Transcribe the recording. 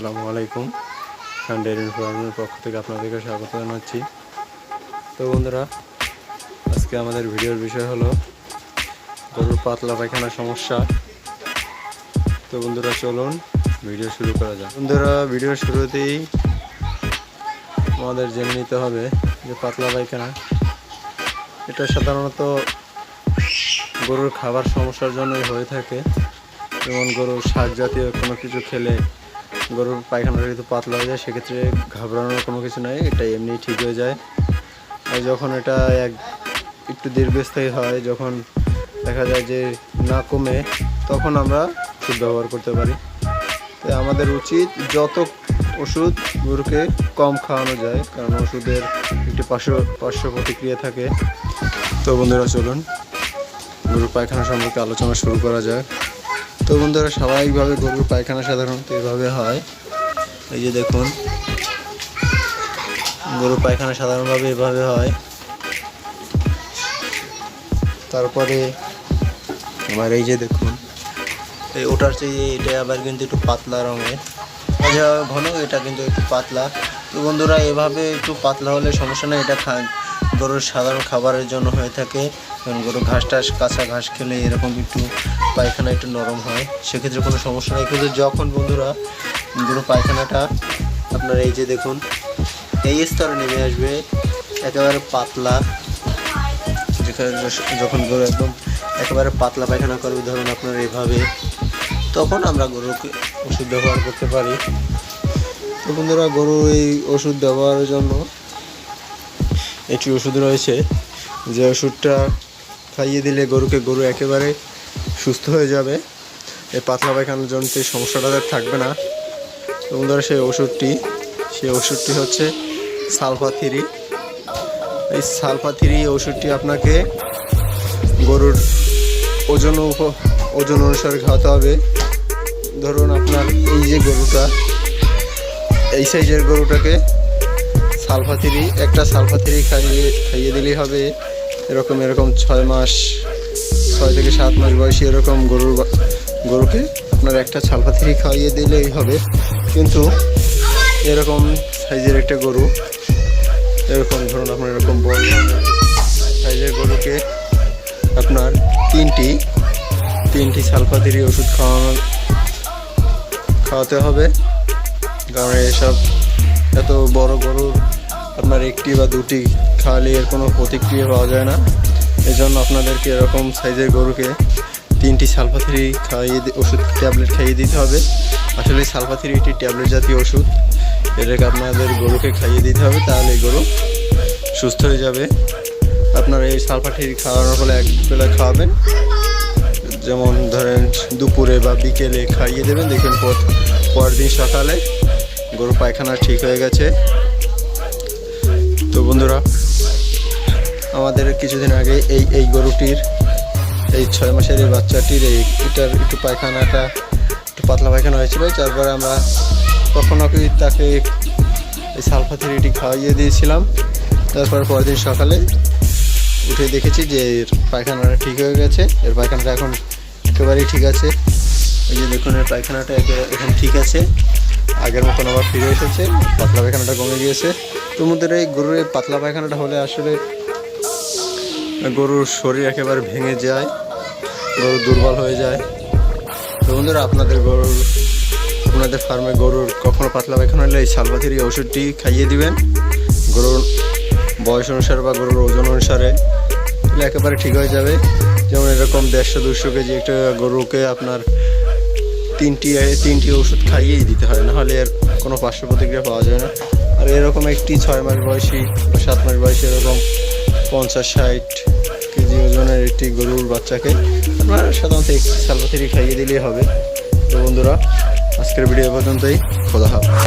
আসসালামু আলাইকুম। খান ডেয়ারি ফার্মের পক্ষ থেকে আপনাদেরকে স্বাগত জানাচ্ছি। তো বন্ধুরা, আজকে আমাদের ভিডিওর বিষয় হলো গরুর পাতলা পায়খানার সমস্যা। তো বন্ধুরা, চলুন ভিডিও শুরু করা যাক। বন্ধুরা, ভিডিওর শুরুতেই আমাদের জেনে নিতে হবে যে পাতলা পায়খানা এটা সাধারণত গরুর খাবার সমস্যার জন্যই হয়ে থাকে। যেমন গরুর শাক জাতীয় কোনো কিছু খেলে গরুর পায়খানাটা যদি পাতলা হয়ে যায়, সেক্ষেত্রে ঘাবড়ানোর কোনো কিছু নাই, এটা এমনি ঠিক হয়ে যায়। আর যখন এটা একটু দীর্ঘস্থায়ী হয়, যখন দেখা যায় যে না কমে, তখন আমরা ওষুধ ব্যবহার করতে পারি। তাই আমাদের উচিত যত ওষুধ গরুকে কম খাওয়ানো যায়, কারণ ওষুধের একটি পার্শ্ব প্রতিক্রিয়া থাকে। তো বন্ধুরা, চলুন গরুর পায়খানা সম্পর্কে আলোচনা শুরু করা যায়। তো বন্ধুরা, স্বাভাবিকভাবে গরুর পায়খানা সাধারণত এভাবে হয়। এই যে দেখুন, গরুর পায়খানা সাধারণভাবে এভাবে হয়। তারপরে আমার এই যে দেখুন, এই ওটার চেয়ে এটা আবার কিন্তু একটু পাতলা রঙের, ঘন, এটা কিন্তু একটু পাতলা। তো বন্ধুরা, এভাবে একটু পাতলা হলে সমস্যা নেই, এটা গরুর সাধারণ খাবারের জন্য হয়ে থাকে। কারণ গরু কাঁচা ঘাস খেলে এরকম একটু পায়খানা একটু নরম হয়, সেক্ষেত্রে কোনো সমস্যা নেই। কিন্তু যখন বন্ধুরা গরু পায়খানাটা আপনার এই যে দেখুন এই স্তরে নেমে আসবে, একেবারে পাতলা, যখন গরু একদম একেবারে পাতলা পায়খানা করবে, ধরুন আপনার এভাবে, তখন আমরা গরুকে ওষুধ ব্যবহার করতে পারি। তো বন্ধুরা, গরু এই ওষুধ ব্যবহারের জন্য একটি ওষুধ রয়েছে, যে ওষুধটা খাইয়ে দিলে গরু একেবারে সুস্থ হয়ে যাবে, এই পাতলা পায়খানার জন্য এই সমস্যাটা থাকবে না। তো বন্ধুরা, সেই ওষুধটি হচ্ছে সালফা-3। এই সালফা-3 ওষুধটি আপনাকে গরুর ওজন অনুসারে খাওয়াতে হবে। ধরুন আপনার এই যে গরুটা, এই সাইজের গরুটাকে একটা সালফা-3 খাইয়ে দিলেই হবে। এরকম 6 থেকে 7 মাস বয়সী এরকম গরুকে আপনার একটা সালফা-3 খাইয়ে দিলেই হবে। কিন্তু এরকম সাইজের একটা গরু, এরকম ধরুন আপনার এরকম বড় সাইজের গরুকে আপনার তিনটি সালফা-3 ওষুধ খাওয়াতে হবে। কারণ এত বড় গরুর আপনার একটি বা দুটি খাওয়ালে এর কোনো প্রতিক্রিয়া পাওয়া যায় না। এজন্য আপনাদেরকে এরকম সাইজের গরুকে 3টি সালফা-3 ট্যাবলেট খাইয়ে দিতে হবে। আসলে সালফা-3 একটি ট্যাবলেট জাতীয় ওষুধ, এটাকে আপনাদের গরুকে খাইয়ে দিতে হবে, তাহলে গরু সুস্থ হয়ে যাবে। আপনারা এই সালফা-3 খাওয়ানোর ফলে এক বেলা খাওয়াবেন, যেমন ধরেন দুপুরে বা বিকেলে খাইয়ে দেবেন, দেখবেন পরের দিন সকালে গরু পায়খানা ঠিক হয়ে গেছে। তো বন্ধুরা, আমাদের কিছুদিন আগে এই গরুটির, এই 6 মাসের এই বাচ্চাটির এটার একটু পায়খানাটা একটু পাতলা পায়খানা হয়েছিল। তারপরে আমরা কখনো তাকে এই সালফা-3 খাওয়াইয়ে দিয়েছিলাম। তারপরে পরের দিন সকালে উঠে দেখেছি যে এর পায়খানাটা ঠিক হয়ে গেছে, এর পায়খানাটা এখন একেবারেই ঠিক আছে। এই যে দেখুন, এর পায়খানাটা এখন ঠিক আছে, আগের মতন আবার ফিরে এসেছে, পাতলা পায়খানাটা কমে গিয়েছে। তোর মধ্যে এই গরুর এই পাতলা পায়খানাটা হলে আসলে গরুর শরীর একেবারে ভেঙে যায়, গরু দুর্বল হয়ে যায়। তো বন্ধুরা, আপনাদের ফার্মে গরুর কখনো পাতলা পায়খানা হলে এই সালফা-3 ওষুধটি খাইয়ে দিবেন। গরুর বয়স অনুসারে বা গরুর ওজন অনুসারে একেবারে ঠিক হয়ে যাবে। যেমন এরকম 150-200 কেজি একটা গরুকে আপনার তিনটি ওষুধ খাইয়েই দিতে হয়, নাহলে এর কোনো পার্শ্ব প্রতিক্রিয়া পাওয়া যায় না। আর এরকম একটি 6 মাস বয়সী বা 7 মাস বয়সী এরকম 50-60 কেজি ওজনের একটি গরুর বাচ্চাকে আপনারা সাধারণত একটি সালফা-3 খাইয়ে দিলেই হবে। তো বন্ধুরা, আজকের ভিডিও পর্যন্তই। খোদা হাফেজ।